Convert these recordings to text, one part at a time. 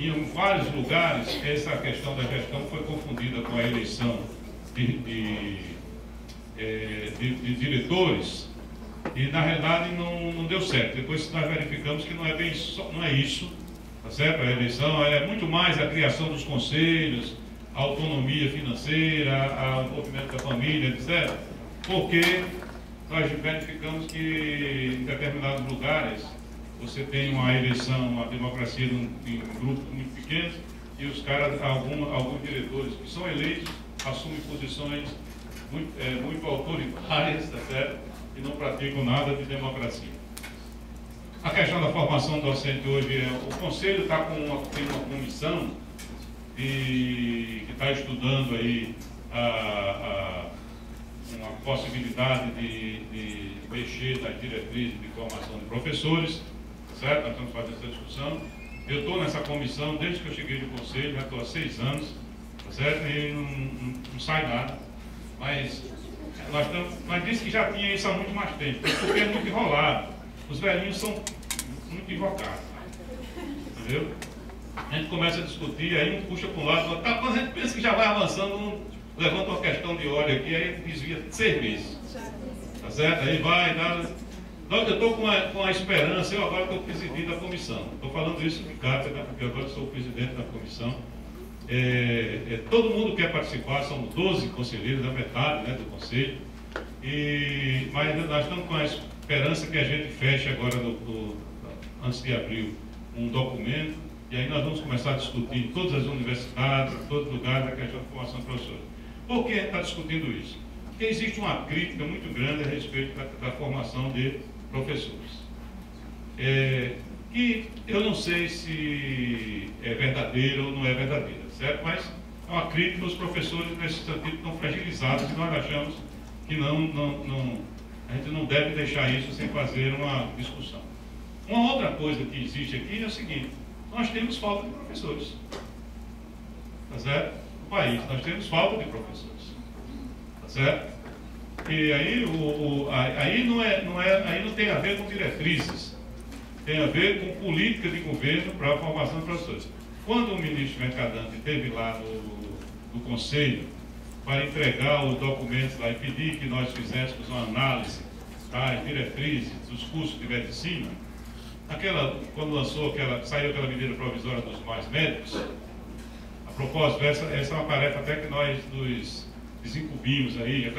em vários lugares, essa questão da gestão foi confundida com a eleição de diretores, e na realidade não deu certo. Depois nós verificamos que não é bem não é isso, tá certo? A eleição é muito mais a criação dos conselhos, a autonomia financeira, o movimento da família, etc. Porque nós verificamos que em determinados lugares você tem uma eleição, uma democracia em grupos muito pequenos, e os caras, alguns diretores que são eleitos, assumem posições muito autoritárias, tá certo? E não praticam nada de democracia. A questão da formação docente hoje o Conselho tem uma comissão que está estudando aí uma possibilidade de mexer nas diretrizes de formação de professores, certo? Nós estamos fazendo essa discussão. Eu estou nessa comissão desde que eu cheguei no Conselho, já estou há 6 anos, tá certo? E não sai nada. Mas nós disse que já tinha isso há muito mais tempo, porque é muito enrolado. Os velhinhos são muito invocados, entendeu? A gente começa a discutir, aí um puxa para um lado, tá, quando a gente pensa que já vai avançando, levanta uma questão de ordem aqui, aí desvia 6 meses, tá certo? Aí vai, dá. Eu estou com a esperança, eu agora estou presidindo a comissão. Estou falando isso de cátedra, porque agora sou o presidente da comissão. Todo mundo quer participar, são 12 conselheiros, da metade, né, do conselho. Mas nós estamos com a esperança que a gente feche agora, antes de abril, um documento, e aí nós vamos começar a discutir em todas as universidades, em todos os lugares, a questão da formação de professores. Por que a gente está discutindo isso? Porque existe uma crítica muito grande a respeito da formação de professores. Que eu não sei se é verdadeira ou não é verdadeira, certo? Mas é uma crítica aos professores nesse sentido tão fragilizados, que nós achamos que a gente não deve deixar isso sem fazer uma discussão. Uma outra coisa que existe aqui é o seguinte: nós temos falta de professores, tá certo? No país, nós temos falta de professores, tá certo? E aí, aí não tem a ver com diretrizes, tem a ver com política de governo para a formação de professores. Quando o ministro Mercadante esteve lá no Conselho para entregar os documentos lá e pedir que nós fizéssemos uma análise das diretrizes dos cursos de medicina, quando saiu aquela medida provisória dos mais médicos, a propósito, essa é uma tarefa até que nós nos desincumbimos aí,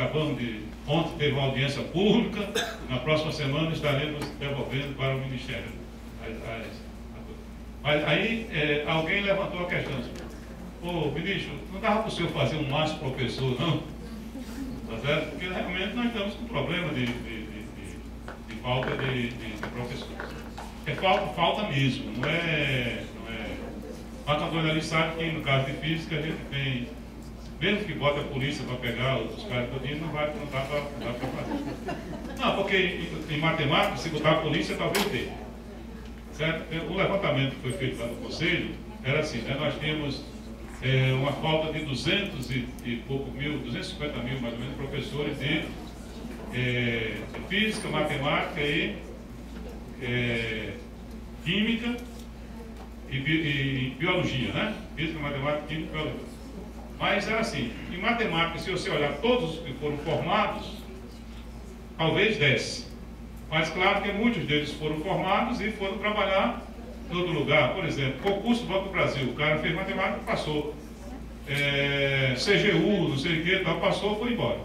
ontem teve uma audiência pública, na próxima semana estaremos devolvendo para o Ministério. Mas aí alguém levantou a questão: ô ministro, não dava para o senhor fazer um mais professor, não? Tá certo? Porque realmente nós estamos com problema de falta de professores. Falta mesmo, não é. Mas a dona ali sabe que no caso de física a gente tem, mesmo que bota a polícia para pegar os caras todinhos, não dá para fazer. Não, porque em matemática, se botar a polícia, talvez dê. Certo? O levantamento que foi feito lá no Conselho era assim, né? Nós tínhamos uma falta de 200 e pouco mil, 250 mil mais ou menos, professores de física, matemática e química e biologia, né? Física, matemática, química e biologia. Mas era assim, em matemática, se você olhar todos os que foram formados, talvez 10. Mas claro que muitos deles foram formados e foram trabalhar em outro lugar. Por exemplo, concurso do Banco do Brasil, o cara fez matemática e passou. CGU, não sei o que, tal, passou, foi embora.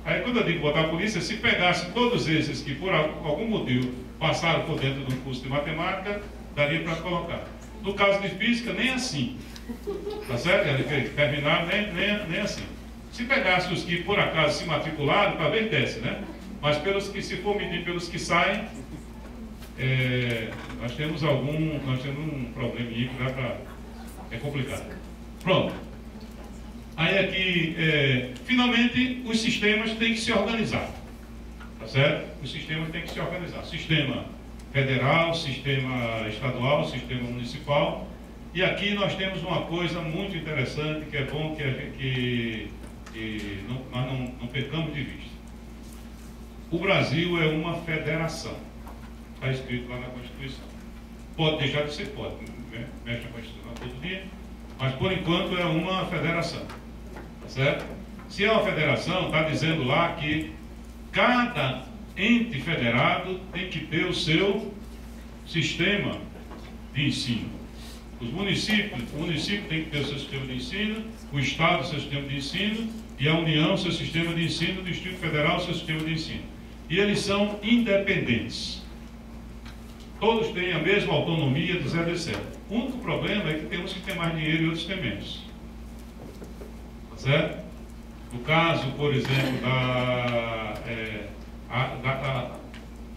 Aí quando eu digo botar a polícia, se pegasse todos esses que por algum motivo passaram por dentro do curso de matemática, daria para colocar. No caso de física, nem assim. Tá certo? Terminaram nem assim. Se pegasse os que por acaso se matricularam, talvez desse, né? Mas se for medir pelos que saem, nós temos um probleminha que dá para. É complicado. Pronto. Aí aqui, finalmente, os sistemas têm que se organizar. Tá certo? Os sistemas têm que se organizar. Sistema federal, sistema estadual, sistema municipal. E aqui nós temos uma coisa muito interessante, que é bom que nós não percamos de vista. O Brasil é uma federação. Está escrito lá na Constituição. Pode deixar de ser, pode. Mexe na Constituição todo mas por enquanto é uma federação, tá certo? Se é uma federação, está dizendo lá que cada ente federado tem que ter o seu sistema de ensino. O município tem que ter o seu sistema de ensino, o Estado o seu sistema de ensino e a União o seu sistema de ensino, o Distrito Federal o seu sistema de ensino. E eles são independentes. Todos têm a mesma autonomia de 0 a 7. O único problema é que tem uns que têm mais dinheiro e outros têm menos. Tá certo? No caso, por exemplo,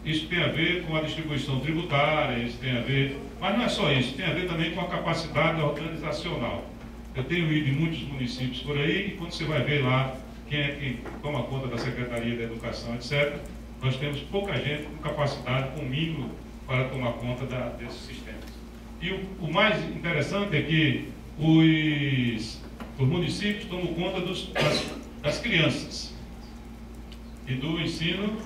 isso tem a ver com a distribuição tributária, isso tem a ver, mas não é só isso, tem a ver também com a capacidade organizacional. Eu tenho ido em muitos municípios por aí, e quando você vai ver lá quem é que toma conta da Secretaria da Educação, etc., nós temos pouca gente com capacidade, com mínimo, para tomar conta desses sistemas. E o mais interessante é que os municípios tomam conta das crianças e do ensino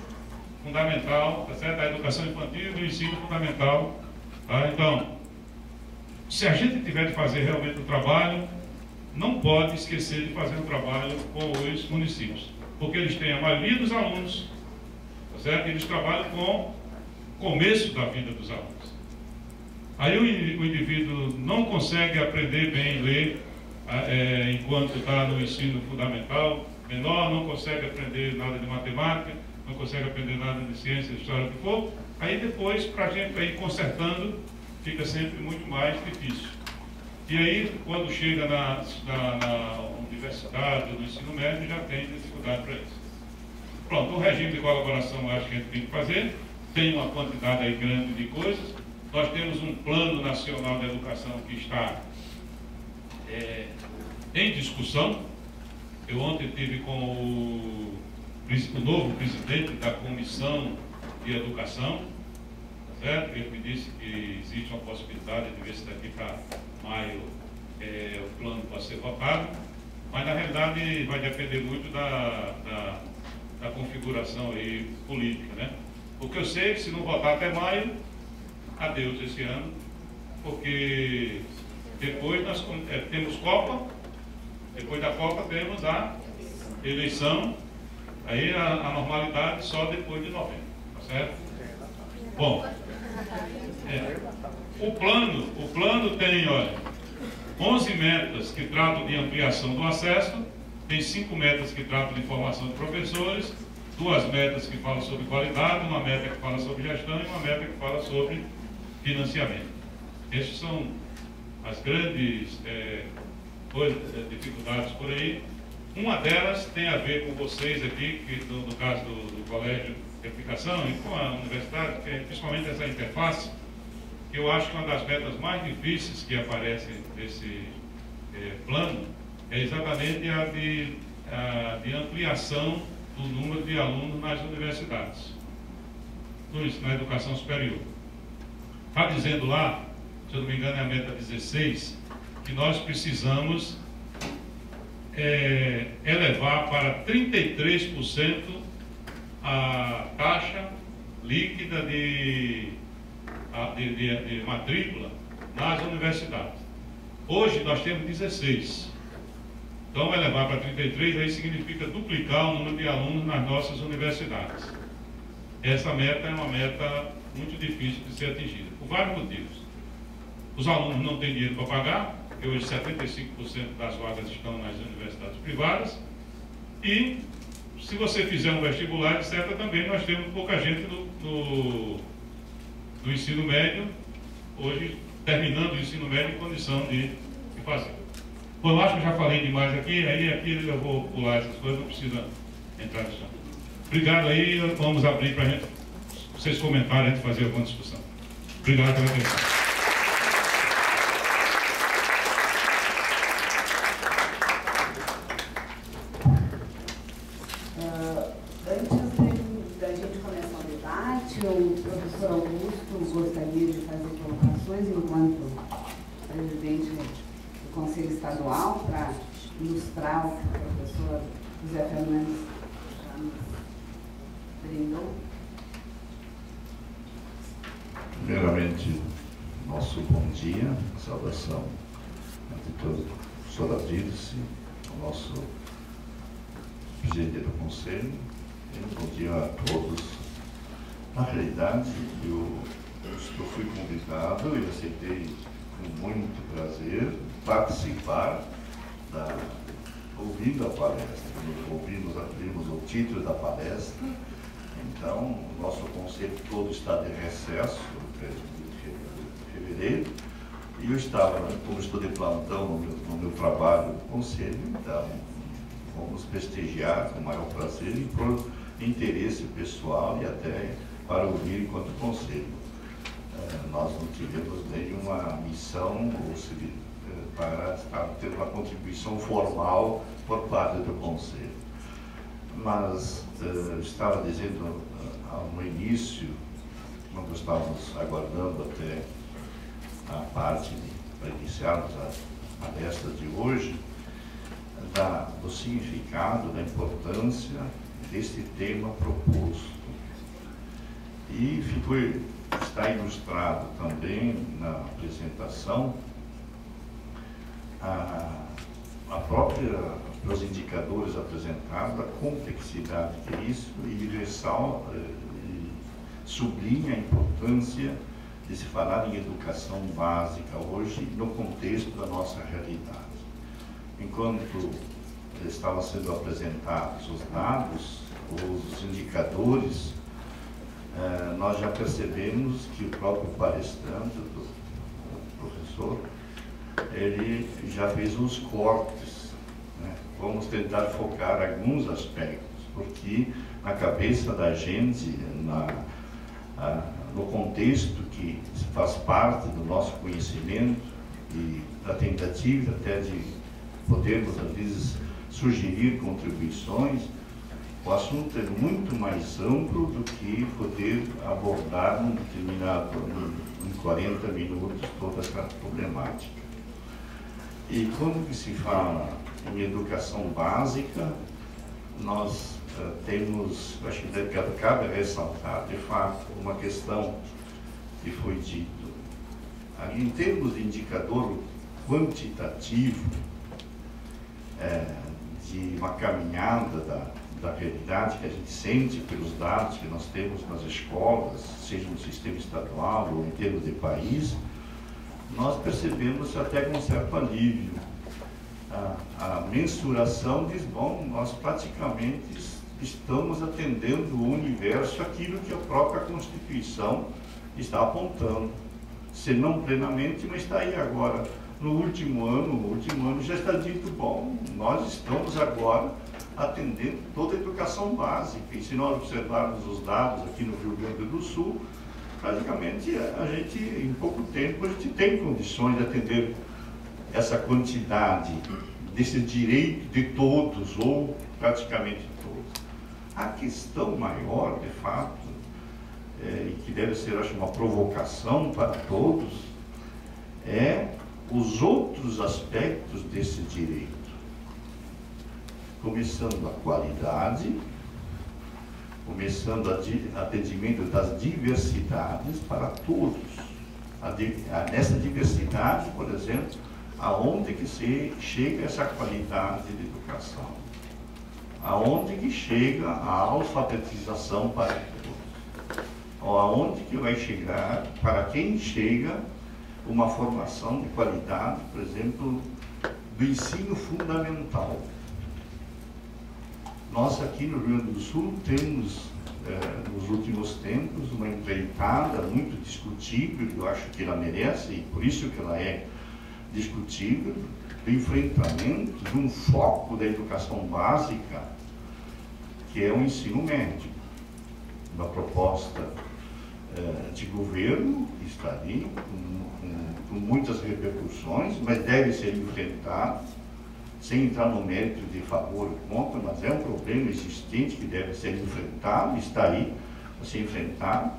fundamental, tá certo? Da educação infantil e do ensino fundamental. Tá? Então, se a gente tiver de fazer realmente o trabalho, não pode esquecer de fazer o trabalho com os municípios, porque eles têm a maioria dos alunos, tá certo? Eles trabalham com o começo da vida dos alunos. Aí o indivíduo não consegue aprender bem ler enquanto está no ensino fundamental, menor, não consegue aprender nada de matemática, não consegue aprender nada de ciência, história, o que for. Aí depois, para a gente ir consertando, fica sempre muito mais difícil. E aí, quando chega na universidade, no ensino médio, já tem dificuldade para isso. Pronto, o regime de colaboração eu acho que a gente tem que fazer, tem uma quantidade aí grande de coisas. Nós temos um plano nacional de educação que está em discussão. Eu ontem estive com o novo presidente da Comissão de Educação, tá certo? Ele me disse que existe uma possibilidade de ver se daqui para maio o plano pode ser votado, mas na realidade vai depender muito da configuração aí política, né? Porque eu sei que se não votar até maio, adeus esse ano, porque depois nós temos Copa, depois da Copa temos a eleição, aí a normalidade só depois de novembro, tá certo? Bom, o plano tem, olha, 11 metas que tratam de ampliação do acesso, tem 5 metas que tratam de formação de professores, 2 metas que falam sobre qualidade, uma meta que fala sobre gestão e uma meta que fala sobre financiamento. Essas são as grandes dificuldades por aí. Uma delas tem a ver com vocês aqui, que no caso do Colégio de Aplicação e com a universidade, que é principalmente essa interface, que eu acho que uma das metas mais difíceis que aparecem nesse plano é exatamente a de ampliação do número de alunos nas universidades, na educação superior. Está dizendo lá, se eu não me engano é a meta 16, que nós precisamos elevar para 33% a taxa líquida de matrícula nas universidades. Hoje nós temos 16. Então, elevar para 33, aí significa duplicar o número de alunos nas nossas universidades. Essa meta é uma meta muito difícil de ser atingida, por vários motivos. Os alunos não têm dinheiro para pagar, porque hoje 75% das vagas estão nas universidades privadas, e se você fizer um vestibular, etc., também nós temos pouca gente no ensino médio, hoje terminando o ensino médio em condição de fazer. Bom, eu acho que já falei demais aqui, aí aqui eu vou pular essas coisas, não precisa entrar nisso. Obrigado aí, vamos abrir para a gente, vocês comentarem, a gente fazer alguma discussão. Obrigado pela atenção. Antes da gente começar o debate, o professor Augusto gostaria de fazer colocações enquanto presidente do Conselho Estadual, para ilustrar o que o professor José Fernandes já nos brindou. Primeiramente, nosso bom dia, saudação o professor Adilce, o nosso presidente do Conselho. Bom dia a todos. Na realidade, eu fui convidado e aceitei com muito prazer participar ouvindo a palestra. Vimos o título da palestra. Então, o nosso conselho todo está de recesso, de fevereiro, e eu estava, como estou de plantão no meu trabalho no conselho, então vamos prestigiar com o maior prazer e por interesse pessoal e até para ouvir enquanto conselho. Nós não tivemos nenhuma missão para ter uma contribuição formal por parte do conselho. Mas estava dizendo no início, quando estávamos aguardando até a parte para iniciarmos a palestra de hoje, do significado, da importância deste tema proposto. E está ilustrado também na apresentação os indicadores apresentados, a complexidade que é isso, e sublinha a importância de se falar em educação básica hoje no contexto da nossa realidade. Enquanto estavam sendo apresentados os dados, os indicadores, nós já percebemos que o próprio palestrante, o professor, ele já fez uns cortes, né? Vamos tentar focar alguns aspectos, porque na cabeça da gente, no contexto que faz parte do nosso conhecimento e da tentativa até de podermos, às vezes, sugerir contribuições, o assunto é muito mais amplo do que poder abordar em 40 minutos toda essa problemática. E quando se fala em educação básica, nós temos, acho que cabe ressaltar, de fato, uma questão que foi dito. Em termos de indicador quantitativo, de uma caminhada da realidade que a gente sente pelos dados que nós temos nas escolas, seja no sistema estadual ou em termos de país, nós percebemos até com um certo alívio. A mensuração diz, bom, nós praticamente estamos atendendo o universo aquilo que a própria Constituição está apontando. Se não plenamente, mas está aí agora. No último ano já está dito, bom, nós estamos agora atendendo toda a educação básica. E se nós observarmos os dados aqui no Rio Grande do Sul, praticamente a gente, em pouco tempo, a gente tem condições de atender essa quantidade, desse direito de todos, ou praticamente todos. A questão maior, de fato, e que deve ser, acho, uma provocação para todos, é os outros aspectos desse direito. Começando a qualidade, começando o atendimento das diversidades para todos. Nessa diversidade, por exemplo, aonde que chega essa qualidade de educação? Aonde que chega a alfabetização para todos? Ou aonde que vai chegar, para quem chega, uma formação de qualidade, por exemplo, do ensino fundamental? Nós aqui no Rio Grande do Sul temos, nos últimos tempos, uma empreitada muito discutível, eu acho que ela merece, e por isso que ela é discutível, do enfrentamento de um foco da educação básica, que é o ensino médio. Uma proposta de governo que está ali, com muitas repercussões, mas deve ser enfrentado, sem entrar no mérito de favor ou contra, mas é um problema existente que deve ser enfrentado, está aí para ser enfrentado,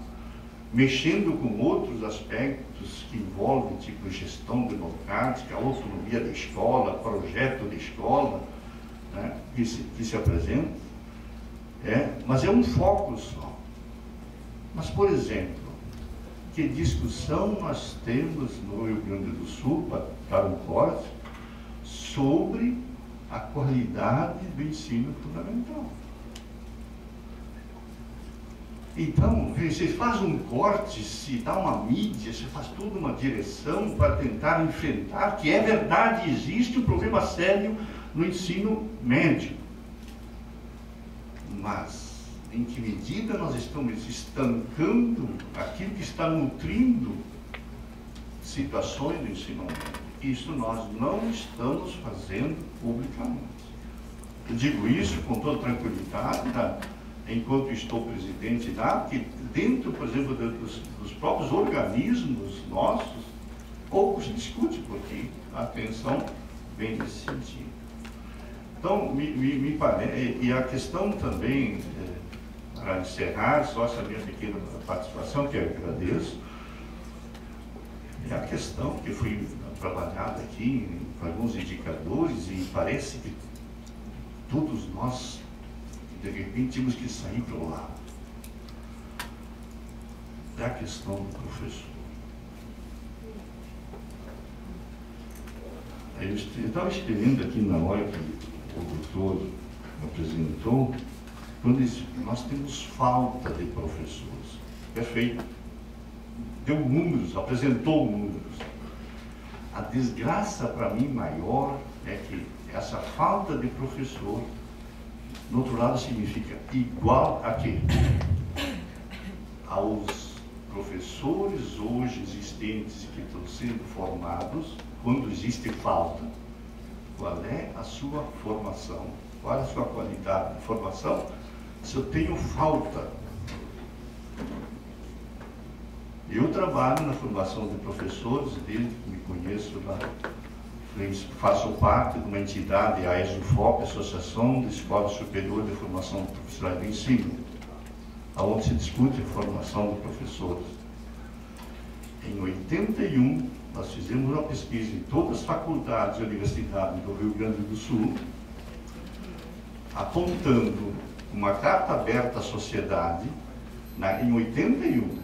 mexendo com outros aspectos que envolvem, tipo gestão democrática, autonomia da escola, projeto de escola, né, que se apresenta, mas é um foco só. Mas, por exemplo, que discussão nós temos no Rio Grande do Sul, para um corte, sobre a qualidade do ensino fundamental. Então, você faz um corte, se dá uma mídia, se faz toda uma direção para tentar enfrentar, que é verdade, existe um problema sério no ensino médio. Mas, em que medida nós estamos estancando aquilo que está nutrindo situações do ensino médio? Isso nós não estamos fazendo publicamente. Eu digo isso com toda tranquilidade, enquanto estou presidente, que dentro, por exemplo, dos próprios organismos nossos, pouco se discute, porque a atenção vem nesse sentido. Então, me parece, e a questão também, para encerrar, só essa minha pequena participação, que eu agradeço, é a questão que foi trabalhada aqui, com alguns indicadores, e parece que todos nós, de repente, temos que sair para o lado. É a questão do professor. Eu estava esperando aqui na hora que o doutor apresentou, quando disse, nós temos falta de professores. Perfeito. Deu números, apresentou números. A desgraça para mim maior é que essa falta de professor, do outro lado, significa igual a quê? Aos professores hoje existentes que estão sendo formados, quando existe falta, qual é a sua formação? Qual é a sua qualidade de formação? Se eu tenho falta. Eu trabalho na formação de professores, desde que me conheço lá. Faço parte de uma entidade, a ESUFOP, Associação de Escola Superior de Formação Profissional de Ensino, onde se discute a formação de professores. Em 81, nós fizemos uma pesquisa em todas as faculdades e universidades do Rio Grande do Sul, apontando uma carta aberta à sociedade, em 81,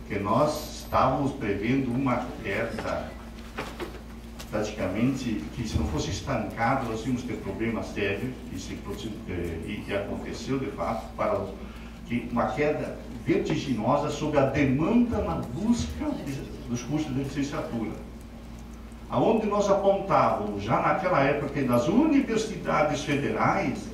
que nós estávamos prevendo uma queda, praticamente, que se não fosse estancado, nós íamos ter problemas sérios, e aconteceu de fato, uma queda vertiginosa sobre a demanda na busca dos cursos de licenciatura. Aonde nós apontávamos, já naquela época, que nas universidades federais,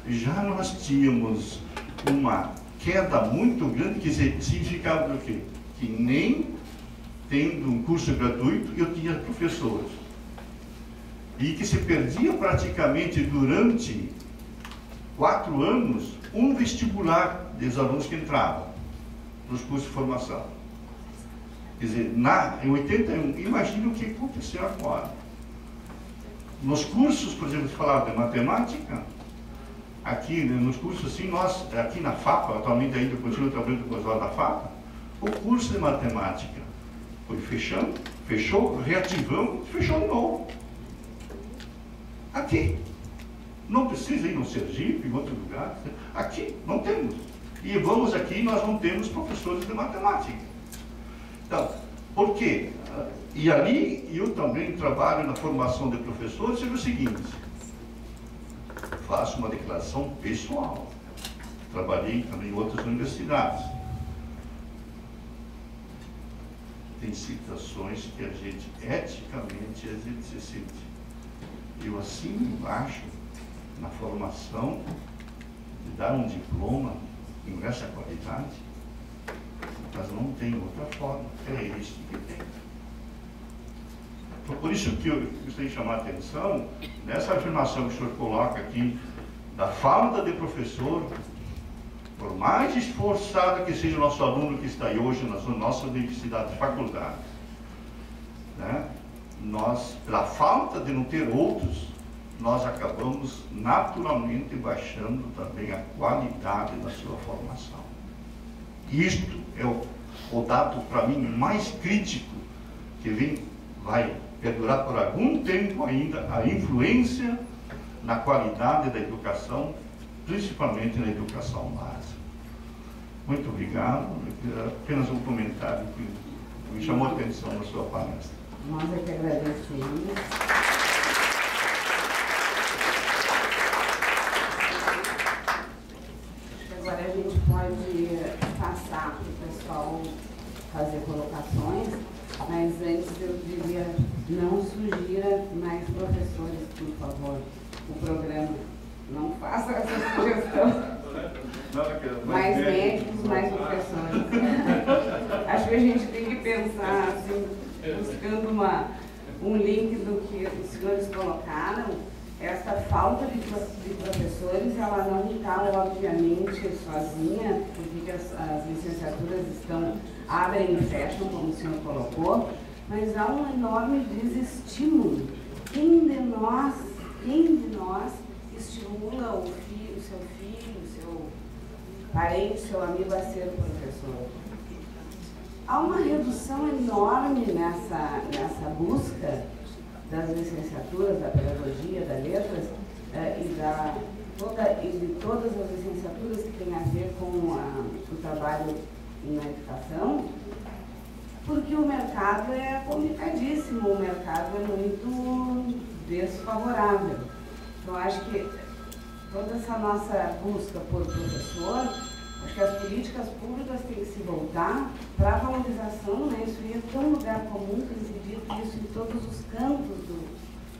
já nós tínhamos uma queda muito grande, que significava o quê? Que nem tendo um curso gratuito, eu tinha professores. E que se perdia praticamente durante 4 anos um vestibular dos alunos que entravam nos cursos de formação. Quer dizer, em 81, imagine o que aconteceu agora. Nos cursos, por exemplo, se falava de matemática, aqui, né, nos cursos assim, nós, aqui na FAPA, atualmente ainda continuo trabalhando com as horas da FAPA, o curso de matemática foi fechando, fechou, reativamos, fechou de novo. Aqui. Não precisa ir no Sergipe, em outro lugar. Aqui, não temos. E vamos aqui, nós não temos professores de matemática. Então, por quê? E ali, eu também trabalho na formação de professores, é o seguinte, faço uma declaração pessoal. Trabalhei também em outras universidades. Tem situações que a gente, eticamente, a gente se sente. Eu assino embaixo, na formação, de dar um diploma com essa qualidade, mas não tem outra forma, é isso que tem. Por isso que eu gostaria de chamar a atenção nessa afirmação que o senhor coloca aqui, da falta de professor, por mais esforçado que seja o nosso aluno que está aí hoje na nossa universidade, faculdade, né? Nós, pela falta de não ter outros, nós acabamos naturalmente baixando também a qualidade da sua formação. Isto é o dado, para mim, mais crítico, que vai perdurar por algum tempo ainda, a influência na qualidade da educação, principalmente na educação básica. Muito obrigado. Apenas um comentário que me chamou a atenção na sua palestra. Nós é que agradecemos. pedia, não sugira mais professores, por favor. O programa não faça essa sugestão. Mais médicos, mais professores. Acho que a gente tem que pensar, assim, buscando um link do que os senhores colocaram. Essa falta de professores, ela não está, obviamente, sozinha, porque as licenciaturas abrem e fecham, como o senhor colocou, mas há um enorme desestímulo. Quem de nós estimula o seu filho, o seu parente, o seu amigo a ser professor? Há uma redução enorme nessa busca das licenciaturas, da pedagogia, das letras e de todas as licenciaturas que têm a ver com o trabalho na educação, porque o mercado é complicadíssimo, o mercado é muito desfavorável. Então, acho que toda essa nossa busca por professor, acho que as políticas públicas têm que se voltar para a valorização, né? Isso ia ter um lugar comum, tem se dito isso em todos os cantos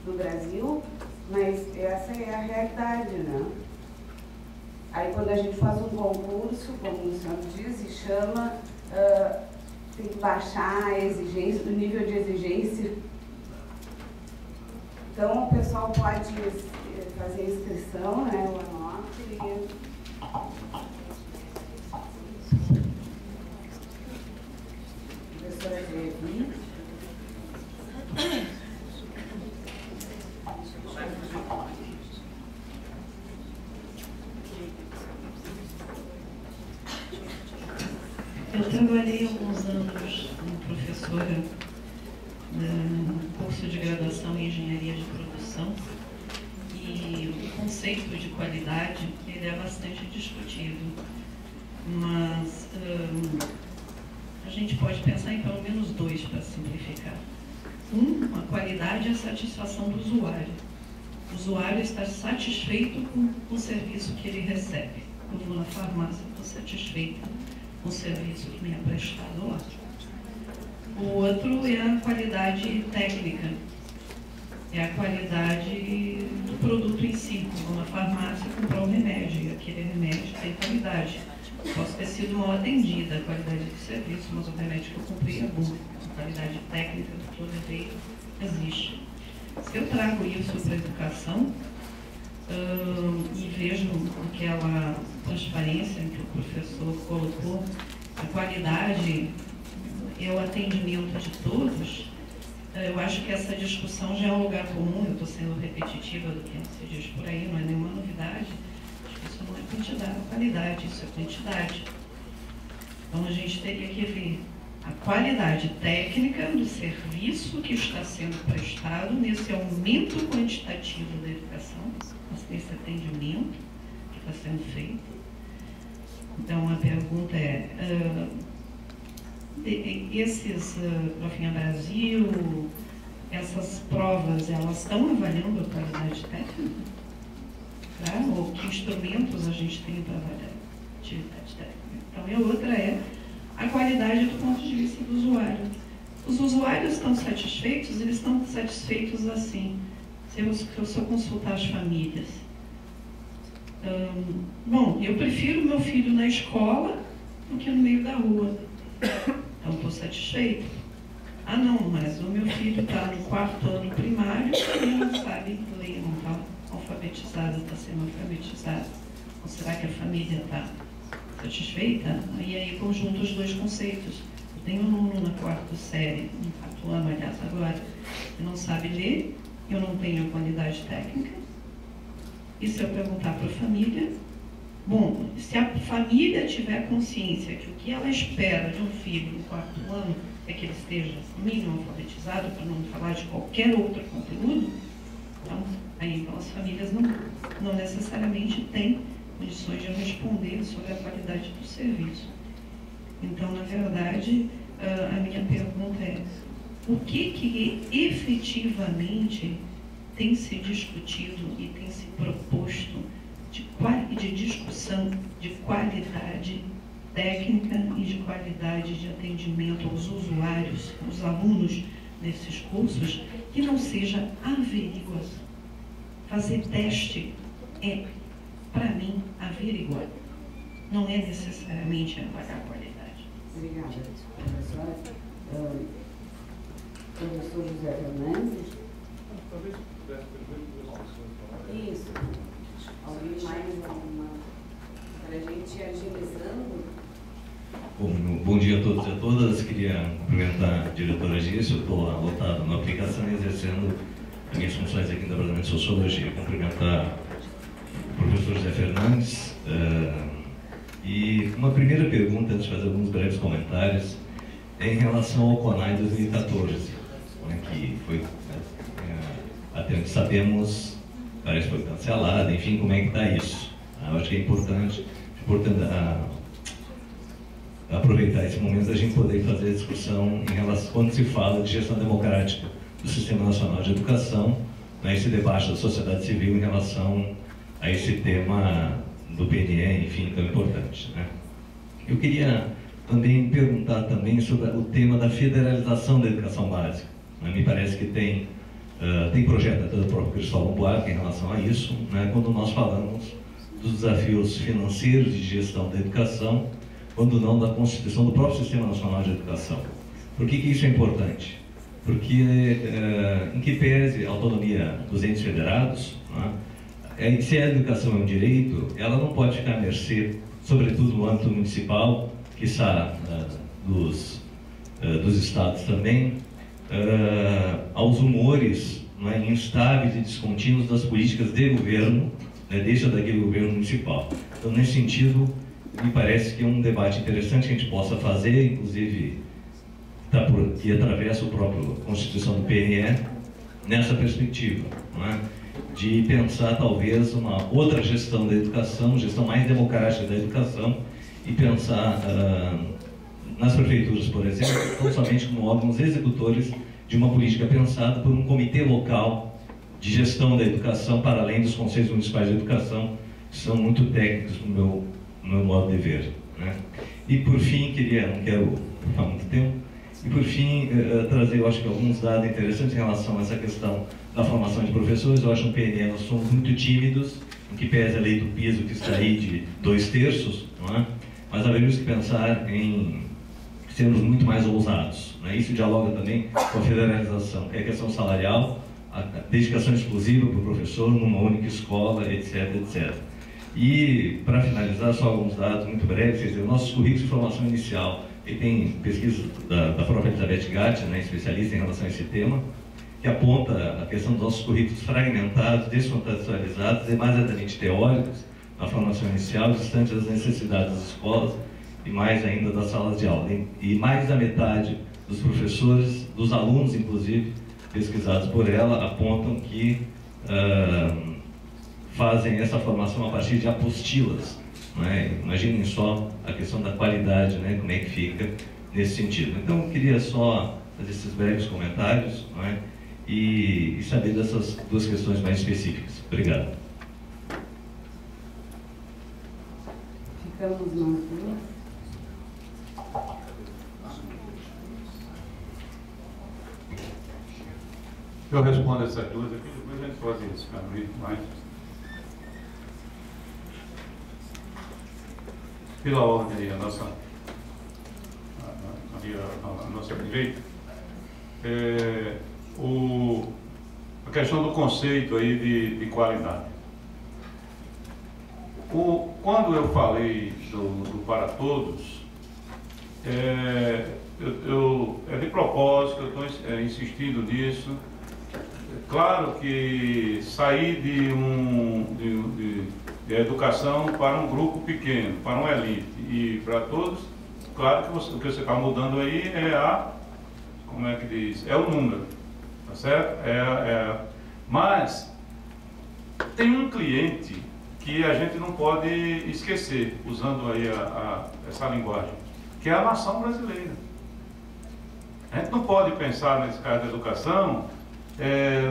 do Brasil, mas essa é a realidade, né? Aí quando a gente faz um concurso, como o senhor diz, e chama, tem que baixar a exigência, o nível de exigência. Então o pessoal pode fazer inscrição, né? Eu anoto e... Professora Levi. Eu trabalhei alguns anos como professora no curso de graduação em Engenharia de Produção e o conceito de qualidade ele é bastante discutido, mas a gente pode pensar em pelo menos dois para simplificar. A qualidade é a satisfação do usuário. O usuário está satisfeito com o serviço que ele recebe. Eu vou na farmácia, estou satisfeita com o serviço que me é prestado lá. O outro é a qualidade técnica. É a qualidade do produto em si. Eu vou na farmácia comprar um remédio e aquele remédio tem qualidade. Posso ter sido mal atendida, a qualidade de serviço, mas o remédio que eu comprei é bom. A qualidade técnica do que eu levei existe. Se eu trago isso para a educação e vejo aquela transparência que o professor colocou, a qualidade e o atendimento de todos, eu acho que essa discussão já é um lugar comum. Eu estou sendo repetitiva do que se diz por aí, não é nenhuma novidade. Isso não é quantidade, é qualidade, isso é quantidade. Então a gente teria que ver a qualidade técnica do serviço que está sendo prestado nesse aumento quantitativo da educação, nesse atendimento que está sendo feito. Então a pergunta é, esses Profinha Brasil, essas provas, elas estão avaliando a qualidade técnica? Tá? Ou que instrumentos a gente tem para avaliar a atividade técnica? Então, e a outra é a qualidade do ponto de vista do usuário. Os usuários estão satisfeitos, eles estão satisfeitos assim, se eu consultar as famílias. Bom, eu prefiro meu filho na escola do que no meio da rua. Então, estou satisfeito. Ah, não, mas o meu filho está no 4º ano primário e não sabe ler, não está alfabetizado, está sendo alfabetizado. Ou será que a família está satisfeita? E aí conjunto os dois conceitos. Eu tenho um aluno na 4ª série, no 4º ano, aliás, agora, que não sabe ler, eu não tenho a qualidade técnica. E se eu perguntar para a família, bom, se a família tiver consciência que o que ela espera de um filho no 4º ano é que ele esteja mínimo alfabetizado, para não falar de qualquer outro conteúdo, então, aí as famílias não necessariamente têm condições de responder sobre a qualidade do serviço. Então, na verdade, a minha pergunta é, o que efetivamente tem se discutido e tem se proposto de discussão de qualidade técnica e de qualidade de atendimento aos usuários, aos alunos nesses cursos que não seja averiguador. Fazer teste é, para mim, averiguar. Não é necessariamente avaliar a qualidade. Obrigada, professora. Professor José Fernandes. Talvez pudesse primeiro. Isso. Alguém mais alguma? Para a gente ir agilizando. Bom dia a todos e a todas. Queria cumprimentar a diretora Gícia. Eu estou lotado na aplicação e exercendo as minhas funções aqui no Departamento de Sociologia. Cumprimentar o professor José Fernandes. E uma primeira pergunta, antes de fazer alguns breves comentários, é em relação ao CONAI 2014, né, que foi, até onde sabemos, parece que foi cancelado, enfim, como é que está isso? Eu acho que é importante aproveitar esse momento da gente poder fazer a discussão em relação, quando se fala de gestão democrática do Sistema Nacional de Educação, né, esse debate da sociedade civil em relação a esse tema do PNE, enfim, tão importante, né? Eu queria também perguntar também sobre o tema da federalização da educação básica, né? Me parece que tem projeto até do próprio Cristóvão Buarque em relação a isso, né? Quando nós falamos dos desafios financeiros de gestão da educação, quando não da constituição do próprio Sistema Nacional de Educação. Por que isso é importante? Porque, em que pese a autonomia dos entes federados, né? Se a educação é um direito, ela não pode ficar à mercê, sobretudo no âmbito municipal, quiçá dos estados também, aos humores, né, instáveis e descontínuos das políticas de governo, né, deixa daquele governo municipal. Então, nesse sentido, me parece que é um debate interessante que a gente possa fazer, inclusive, que atravessa a própria Constituição do PNE, nessa perspectiva, não é? De pensar talvez uma outra gestão da educação, gestão mais democrática da educação, e pensar nas prefeituras, por exemplo, não somente como órgãos executores de uma política pensada por um comitê local de gestão da educação, para além dos conselhos municipais de educação, que são muito técnicos no meu modo de ver, né? E por fim, não quero ficar muito tempo, e por fim, trazer, eu acho que alguns dados interessantes em relação a essa questão da formação de professores. Eu acho que no PNE nós somos muito tímidos, em que pese a lei do piso que está aí de 2/3, não é? Mas haveríamos que pensar em sermos muito mais ousados, né? Isso dialoga também com a federalização, que é a questão salarial, a dedicação exclusiva para o professor numa única escola, etc, etc. E, para finalizar, só alguns dados muito breves. Quer dizer, nossos currículos de formação inicial, e tem pesquisa da própria Elizabeth Gatti, né, especialista em relação a esse tema, que aponta a questão dos nossos currículos fragmentados, descontextualizados, demasiadamente teóricos, na formação inicial, distantes das necessidades das escolas e mais ainda das salas de aula. E mais da metade dos professores, dos alunos, inclusive, pesquisados por ela, apontam que fazem essa formação a partir de apostilas, né? Imaginem só a questão da qualidade, né? Como é que fica nesse sentido. Então, eu queria só fazer esses breves comentários, não é? E saber dessas duas questões mais específicas. Obrigado. Ficamos nas duas. Eu respondo essas duas aqui, depois a gente pode expandir mais. Pela ordem aí, a nossa direita, a questão do conceito aí de qualidade. Quando eu falei do para todos, é de propósito, eu estou insistindo nisso. Claro que sair de educação para um grupo pequeno, para uma elite e para todos, claro que o que você está mudando aí é como é que diz? É o número, tá certo? Mas tem um cliente que a gente não pode esquecer, usando aí essa linguagem, que é a nação brasileira. A gente não pode pensar nesse caso da educação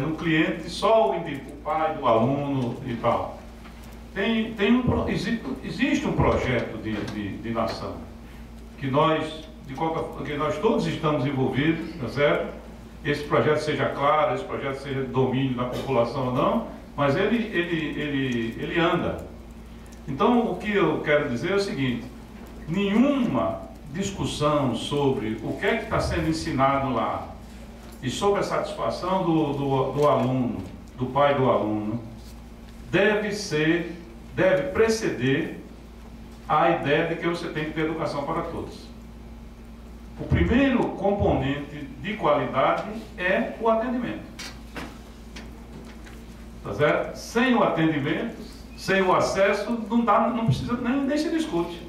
no cliente só o pai do aluno e tal. Existe um projeto de nação que nós todos estamos envolvidos, tá certo? esse projeto seja claro, esse projeto seja de domínio da população ou não, mas ele anda. Então, o que eu quero dizer é o seguinte: nenhuma discussão sobre o que é que está sendo ensinado lá e sobre a satisfação do aluno, do pai do aluno, deve preceder a ideia de que você tem que ter educação para todos. O primeiro componente de qualidade é o atendimento. Tá certo? Sem o atendimento, sem o acesso, não precisa, nem se discute.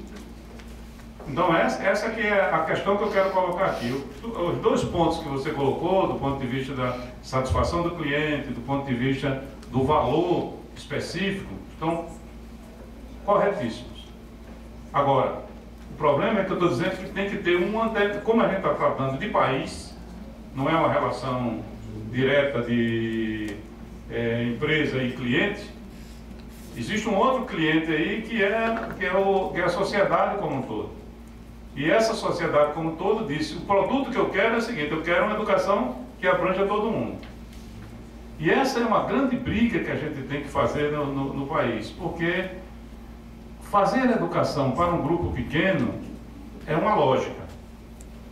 Então essa que é a questão que eu quero colocar aqui. Os dois pontos que você colocou, do ponto de vista da satisfação do cliente, do ponto de vista do valor específico, estão corretíssimos. Agora, o problema é que eu estou dizendo que tem que ter como a gente está tratando de país, não é uma relação direta de empresa e cliente. Existe um outro cliente aí que é a sociedade como um todo. E essa sociedade como um todo disse: o produto que eu quero é o seguinte, eu quero uma educação que abranja todo mundo. E essa é uma grande briga que a gente tem que fazer no país, porque fazer a educação para um grupo pequeno é uma lógica.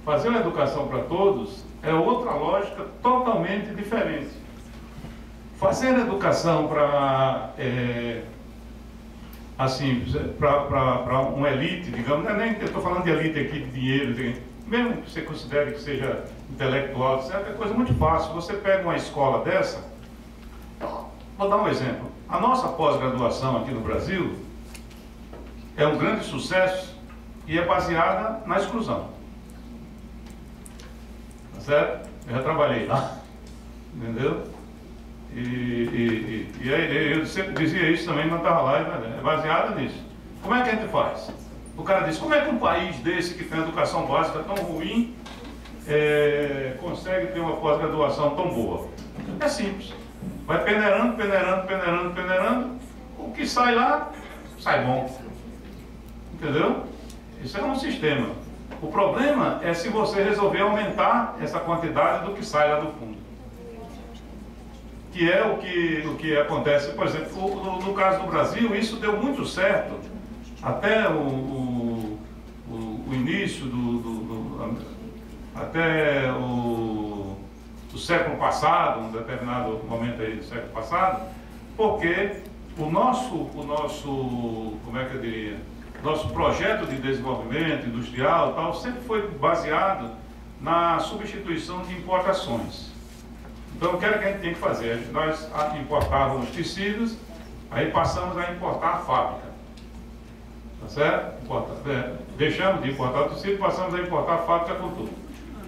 Fazer a educação para todos é outra lógica totalmente diferente. Fazer a educação para para uma elite, digamos, não é nem, eu estou falando de elite aqui, de dinheiro, mesmo que você considere que seja intelectual, etc., é coisa muito fácil. Você pega uma escola dessa, vou dar um exemplo. A nossa pós-graduação aqui no Brasil é um grande sucesso e é baseada na exclusão. Tá certo? Eu já trabalhei lá, entendeu? E eu sempre dizia isso também, não estava lá, é baseado nisso. Como é que a gente faz? O cara diz: como é que um país desse que tem educação básica tão ruim consegue ter uma pós-graduação tão boa? É simples. Vai peneirando, o que sai lá, sai bom. Entendeu? Isso é um sistema. O problema é se você resolver aumentar essa quantidade do que sai lá do fundo. Que é o que acontece, por exemplo, no caso do Brasil, isso deu muito certo até o início até o século passado, um determinado momento aí do século passado, porque o nosso como é que eu diria, nosso projeto de desenvolvimento industrial e tal, sempre foi baseado na substituição de importações. Então, o que era que a gente tinha que fazer? Nós importávamos tecidos, aí passamos a importar a fábrica. Tá certo? Deixamos de importar o tecido, passamos a importar a fábrica com tudo.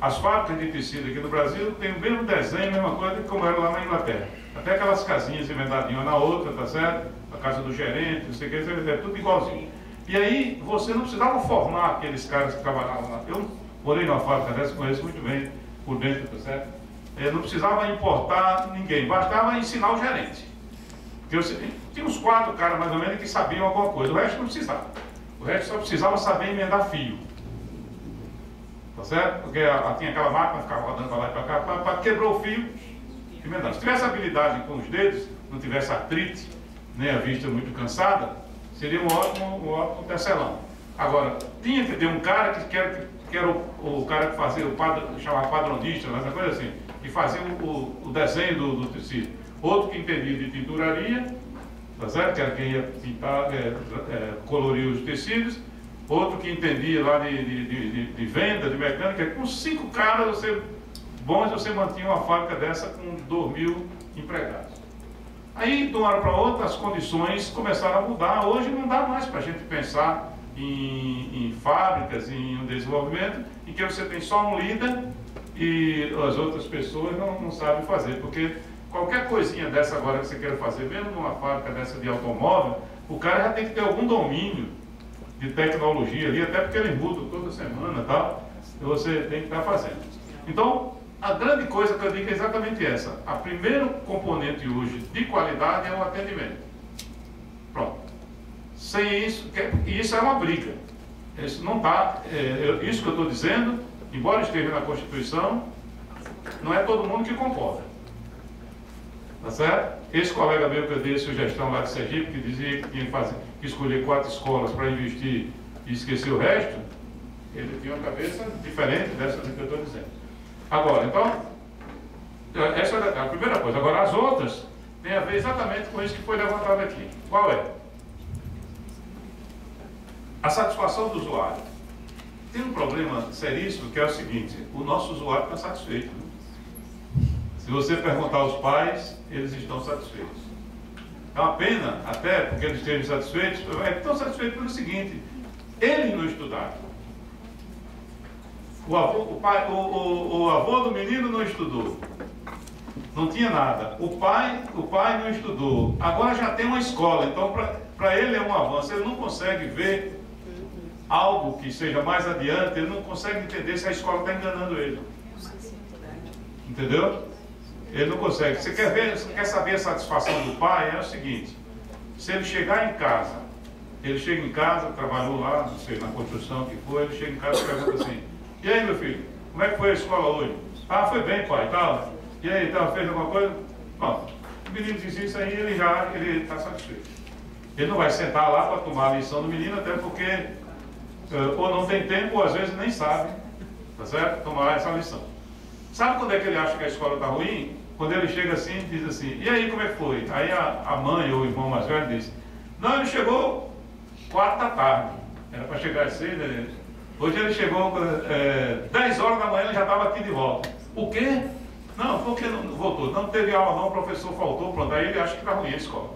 As fábricas de tecido aqui no Brasil têm o mesmo desenho, a mesma coisa como era lá na Inglaterra. Até aquelas casinhas emendadinhas uma na outra, tá certo? A casa do gerente, não sei o que, é tudo igualzinho. E aí, você não precisava formar aqueles caras que trabalhavam lá. Eu morei numa fábrica dessa, conheço muito bem por dentro, tá certo? Não precisava importar ninguém, bastava ensinar o gerente. Porque tinha uns 4 caras mais ou menos que sabiam alguma coisa, o resto não precisava. O resto só precisava saber emendar fio. Tá certo? Porque tinha aquela máquina, ficava rodando para lá e para cá, quebrou o fio, emendando. Se tivesse habilidade com os dedos, não tivesse artrite, nem a vista muito cansada, seria um ótimo tecelão. Agora, tinha que ter um cara que era o cara que fazia, chamava padronista, essa coisa assim, que fazia o desenho do tecido. Outro que entendia de tinturaria, tá certo? Que era quem ia pintar, colorir os tecidos. Outro que entendia lá de venda, de mecânica. Com 5 caras bons, você mantinha uma fábrica dessa com 2.000 empregados. Aí, de uma hora para outra, as condições começaram a mudar. Hoje não dá mais para a gente pensar em fábricas, em um desenvolvimento, em que você tem só um líder e as outras pessoas não sabem fazer, porque qualquer coisinha dessa agora que você queira fazer, mesmo numa fábrica dessa de automóvel, o cara já tem que ter algum domínio de tecnologia ali, até porque ele muda toda semana e tal, e você tem que estar fazendo. Então, a grande coisa que eu digo é exatamente essa. A primeiro componente hoje de qualidade é o atendimento. Pronto. Sem isso, e isso é uma briga. Isso não está, isso que eu estou dizendo, embora esteja na Constituição, não é todo mundo que concorda. Tá certo? Esse colega meu que eu dei sugestão lá de Sergipe, que dizia que tinha que escolher 4 escolas para investir e esquecer o resto, ele tinha uma cabeça diferente dessa que eu estou dizendo. Agora, então, essa é a primeira coisa. Agora, as outras têm a ver exatamente com isso que foi levantado aqui. Qual é? A satisfação do usuário. Tem um problema seríssimo que é o seguinte: o nosso usuário está satisfeito. Né? Se você perguntar aos pais, eles estão satisfeitos. É uma pena, até porque eles estejam satisfeitos, estão satisfeitos pelo seguinte: eles não estudaram. O avô do menino não estudou. Não tinha nada. O pai não estudou. Agora já tem uma escola, então para ele é um avanço. Ele não consegue ver algo que seja mais adiante, ele não consegue entender se a escola está enganando ele. Entendeu? Ele não consegue. Você quer saber a satisfação do pai? É o seguinte: se ele chegar em casa, ele chega em casa, trabalhou lá, não sei, na construção que foi, ele chega em casa e pergunta assim: e aí, meu filho, como é que foi a escola hoje? Ah, foi bem, pai, tal. E aí, fez alguma coisa? Bom, o menino diz isso aí, ele está satisfeito. Ele não vai sentar lá para tomar a lição do menino, até porque ou não tem tempo, ou às vezes nem sabe, tá certo? Tomar essa lição. Sabe quando é que ele acha que a escola está ruim? Quando ele chega assim e diz assim: e aí, como é que foi? Aí a mãe ou o irmão mais velho diz: não, ele chegou 4 da tarde. Era para chegar às 6, né? Hoje ele chegou 10 horas da manhã, ele já estava aqui de volta. O quê? Não, porque não voltou. Não teve aula não, o professor faltou, pronto. Aí ele acha que está ruim a escola.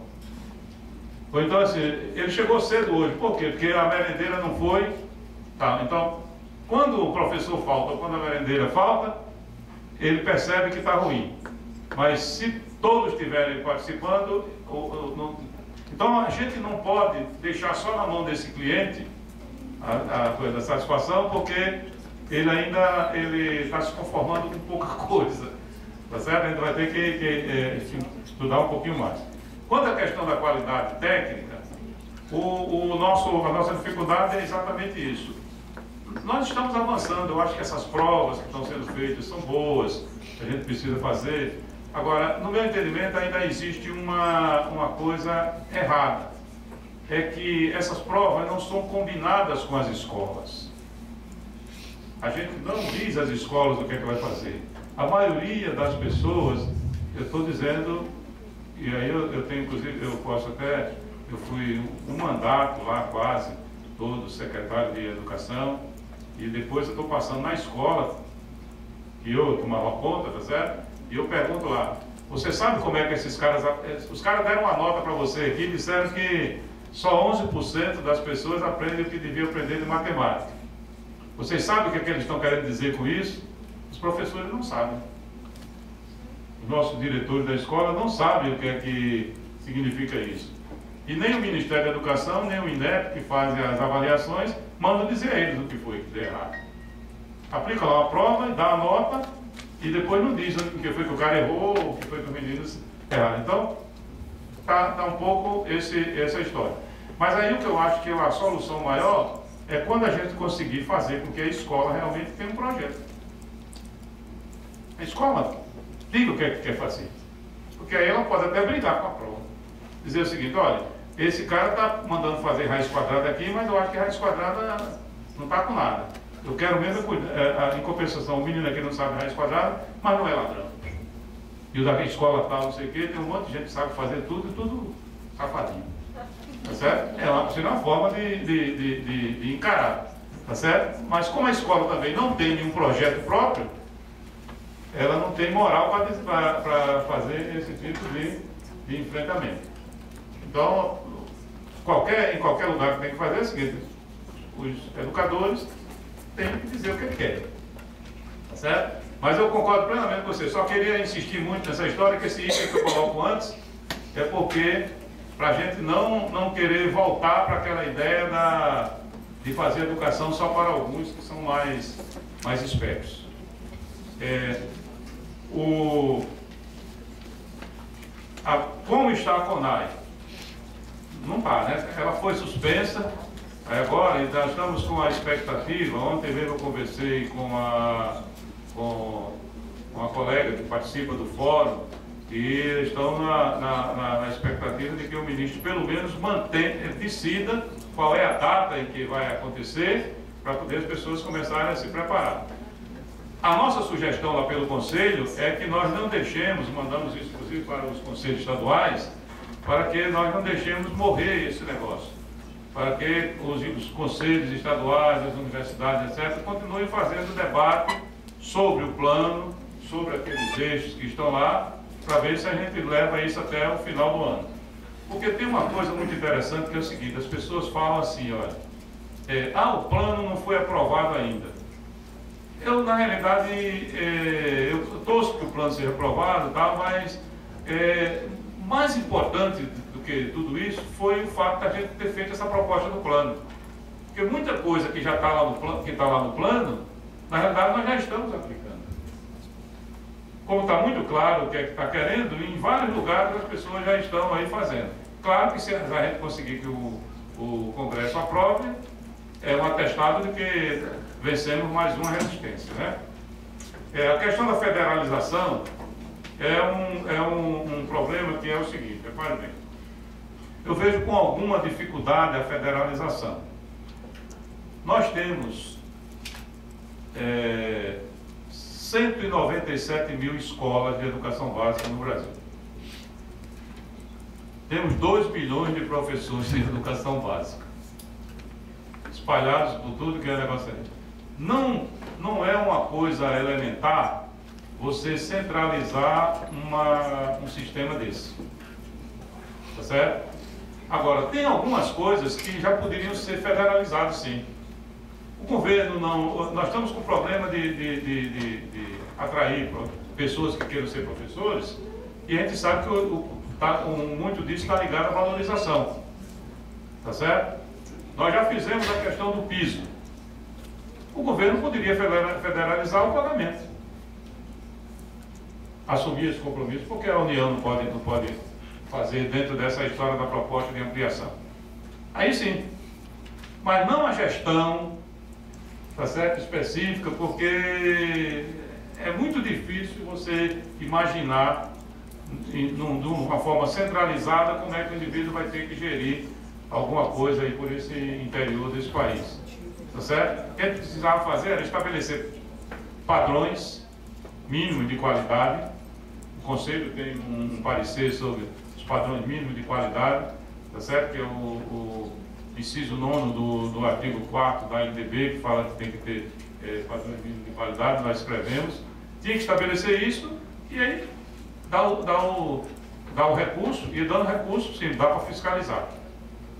Ou então assim, ele chegou cedo hoje. Por quê? Porque a merendeira não foi. Tá, então, quando o professor falta ou quando a merendeira falta, ele percebe que está ruim. Mas se todos estiverem participando, então a gente não pode deixar só na mão desse cliente a coisa da satisfação, porque ele ainda está se conformando com pouca coisa. Tá certo? A gente vai ter que estudar um pouquinho mais. Quanto à questão da qualidade técnica, a nossa dificuldade é exatamente isso. Nós estamos avançando, eu acho que essas provas que estão sendo feitas são boas, a gente precisa fazer. Agora, no meu entendimento, ainda existe uma coisa errada. É que essas provas não são combinadas com as escolas. A gente não diz às escolas o que é que vai fazer. A maioria das pessoas, eu estou dizendo, e aí eu tenho, inclusive, eu fui um mandato lá quase, todo secretário de educação, e depois eu estou passando na escola, que eu tomava conta, tá certo? E eu pergunto lá: você sabe como é que esses caras... Os caras deram uma nota para você aqui e disseram que só 11% das pessoas aprendem o que deviam aprender de matemática. Vocês sabem o que é que eles estão querendo dizer com isso? Os professores não sabem. Os nossos diretores da escola não sabem o que é que significa isso. E nem o Ministério da Educação, nem o INEP, que fazem as avaliações, mandam dizer a eles o que foi que deu errado. Aplica lá uma prova, dá a nota, e depois não diz o que foi que o cara errou, o que foi que os meninos erraram. Então, tá um pouco essa história. Mas aí o que eu acho que é a solução maior é quando a gente conseguir fazer com que a escola realmente tenha um projeto. A escola diga o que é que quer fazer. Porque aí ela pode até brigar com a prova. Dizer o seguinte: olha, esse cara está mandando fazer raiz quadrada aqui, mas eu acho que raiz quadrada não está com nada. Eu quero mesmo, em compensação, o menino aqui não sabe raiz quadrada, mas não é ladrão. E o da escola tal, não sei o quê, tem um monte de gente que sabe fazer tudo e tudo safadinho. Tá certo? É uma forma de encarar. Tá certo? Mas como a escola também não tem nenhum projeto próprio, ela não tem moral para fazer esse tipo de enfrentamento. Então, em qualquer lugar que tem que fazer é o seguinte: os educadores têm que dizer o que querem. Tá certo? Mas eu concordo plenamente com você. Só queria insistir muito nessa história, que esse item que eu coloco antes é porque, para a gente não querer voltar para aquela ideia de fazer educação só para alguns que são mais espertos. Como está a CONAI? Não está, né? Ela foi suspensa. Agora, nós estamos com a expectativa. Ontem mesmo eu conversei com uma colega que participa do fórum, e estão na expectativa de que o ministro, pelo menos, decida qual é a data em que vai acontecer, para poder as pessoas começarem a se preparar. A nossa sugestão lá pelo Conselho é que nós não deixemos, mandamos isso inclusive para os conselhos estaduais, para que nós não deixemos morrer esse negócio, para que os conselhos estaduais, as universidades, etc., continuem fazendo debate sobre o plano, sobre aqueles eixos que estão lá, para ver se a gente leva isso até o final do ano. Porque tem uma coisa muito interessante que é o seguinte, as pessoas falam assim, olha, o plano não foi aprovado ainda. Eu, na realidade, eu torço que o plano seja aprovado, tá, mas mais importante do que tudo isso foi o fato de a gente ter feito essa proposta do plano. Porque muita coisa que já está lá no plano, na realidade nós já estamos aplicando. Como está muito claro o que é que está querendo, em vários lugares as pessoas já estão aí fazendo. Claro que se a gente conseguir que o Congresso aprove, é um atestado de que vencemos mais uma resistência, né? A questão da federalização é um problema que é o seguinte, repare bem, eu vejo com alguma dificuldade a federalização. Nós temos 197 mil escolas de educação básica no Brasil. Temos 2 milhões de professores de educação básica, espalhados por tudo que é negócio aí. Não é uma coisa elementar você centralizar um sistema desse. Tá certo? Agora, tem algumas coisas que já poderiam ser federalizadas, sim. O governo não... Nós estamos com o problema de atrair pessoas que queiram ser professores, e a gente sabe que muito disso está ligado à valorização. Tá certo? Nós já fizemos a questão do piso. O governo poderia federalizar o pagamento. Assumir esse compromisso, porque a União não pode fazer dentro dessa história da proposta de ampliação. Aí sim. Mas não a gestão, tá certo, específica, porque é muito difícil você imaginar de uma forma centralizada como é que o indivíduo vai ter que gerir alguma coisa aí por esse interior desse país. Tá certo? O que a gente precisava fazer era estabelecer padrões mínimos de qualidade. O Conselho tem um parecer sobre os padrões mínimos de qualidade, tá certo? Que é o inciso 9º do artigo 4º da LDB, que fala que tem que ter padrões mínimos de qualidade, nós escrevemos. Tinha que estabelecer isso e aí dá o recurso, e dando recurso, sim, dá para fiscalizar.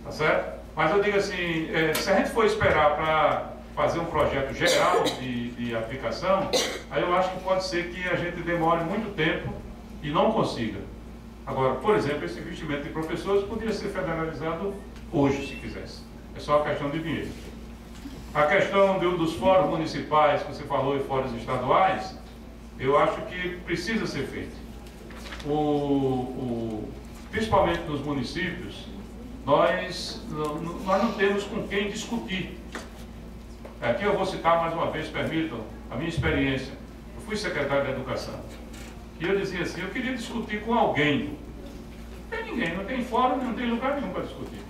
Tá certo? Mas eu digo assim, se a gente for esperar para fazer um projeto geral de aplicação, aí eu acho que pode ser que a gente demore muito tempo e não consiga. Agora, por exemplo, esse investimento de professores poderia ser federalizado hoje, se quisesse. É só uma questão de dinheiro. A questão dos fóruns municipais, que você falou, e fóruns estaduais, eu acho que precisa ser feito. Principalmente nos municípios, nós não temos com quem discutir. Aqui eu vou citar mais uma vez, permitam, a minha experiência. Eu fui secretário de Educação. E eu dizia assim, eu queria discutir com alguém. Não tem ninguém, não tem fórum, não tem lugar nenhum para discutir.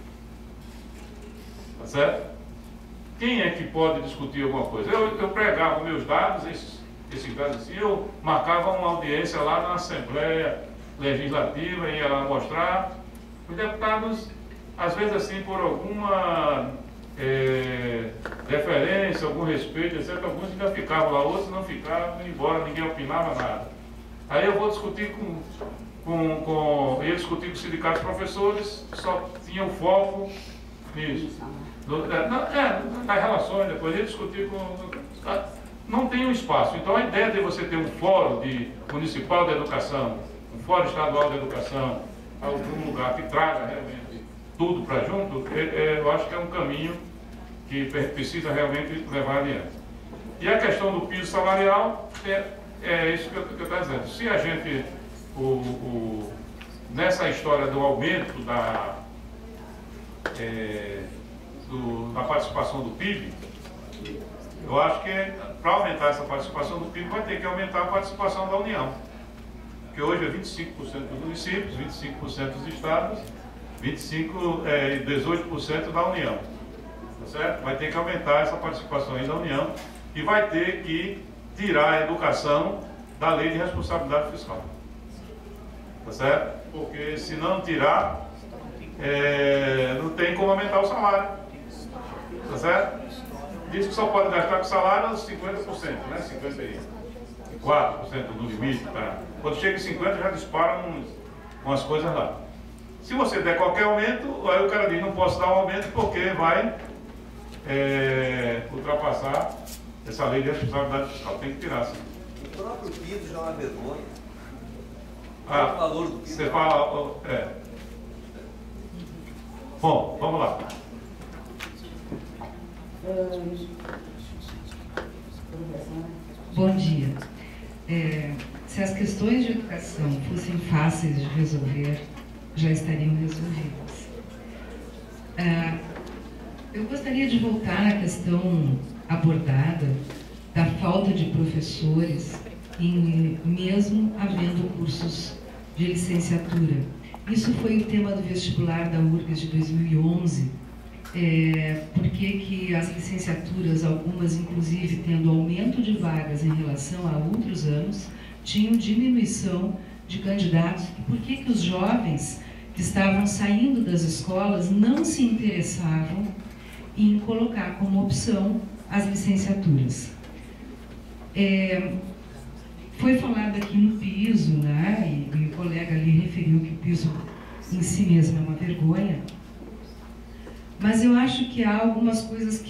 Tá certo? Quem é que pode discutir alguma coisa? Eu pregava meus dados, esses dados assim, eu marcava uma audiência lá na Assembleia Legislativa, ia lá mostrar. Os deputados, às vezes assim, por alguma deferência, algum respeito, etc., alguns ainda ficavam lá, outros não ficavam, iam embora, ninguém opinava nada. Aí eu vou discutir ia discutir com os sindicatos de professores, só tinham foco nisso. Nas relações, depois ia discutir não tem um espaço. Então a ideia de você ter um fórum municipal de educação, um fórum estadual de educação, algum lugar que traga realmente tudo para junto, eu acho que é um caminho que precisa realmente levar adiante. E a questão do piso salarial é isso que eu estou dizendo. Se a gente, nessa história do aumento da participação do PIB, Eu acho que para aumentar essa participação do PIB vai ter que aumentar a participação da União. Porque hoje é 25% dos municípios, 25% dos estados, 18% da União. Tá certo? Vai ter que aumentar essa participação aí da União e vai ter que tirar a educação da lei de responsabilidade fiscal. Tá certo? Porque se não tirar, não tem como aumentar o salário. Tá certo? Diz que só pode gastar com salário 50%, né? 54% no limite. Tá? Quando chega em 50% já disparam umas coisas lá. Se você der qualquer aumento, aí o cara diz, não posso dar um aumento porque vai ultrapassar essa lei de responsabilidade fiscal. Tem que tirar, sim. O próprio PIB já é uma vergonha. O valor do PIB. Você fala... Bom, vamos lá. Bom dia. Se as questões de educação fossem fáceis de resolver, já estariam resolvidas. Eu gostaria de voltar à questão abordada da falta de professores, mesmo havendo cursos de licenciatura. Isso foi o tema do vestibular da URGS de 2011. Por que as licenciaturas, algumas inclusive tendo aumento de vagas em relação a outros anos, tinham diminuição de candidatos? E por que os jovens que estavam saindo das escolas não se interessavam em colocar como opção as licenciaturas? Foi falado aqui no piso, né, e o colega ali referiu que o piso em si mesmo é uma vergonha, mas eu acho que há algumas coisas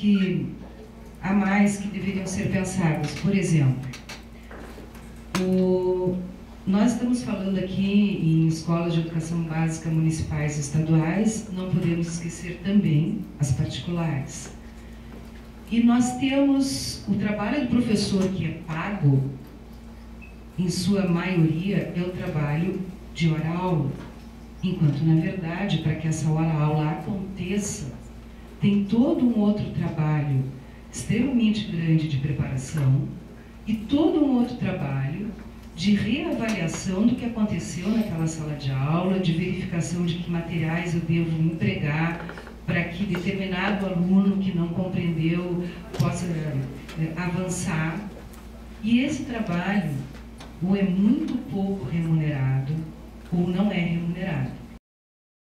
a mais que deveriam ser pensadas. Por exemplo, nós estamos falando aqui em escolas de educação básica municipais e estaduais, não podemos esquecer também as particulares. E nós temos o trabalho do professor que é pago, em sua maioria, é o trabalho de hora-aula, enquanto, na verdade, para que essa hora-aula aconteça, tem todo um outro trabalho extremamente grande de preparação e todo um outro trabalho de reavaliação do que aconteceu naquela sala de aula, de verificação de que materiais eu devo empregar para que determinado aluno que não compreendeu possa avançar. E esse trabalho ou é muito pouco remunerado ou não é remunerado.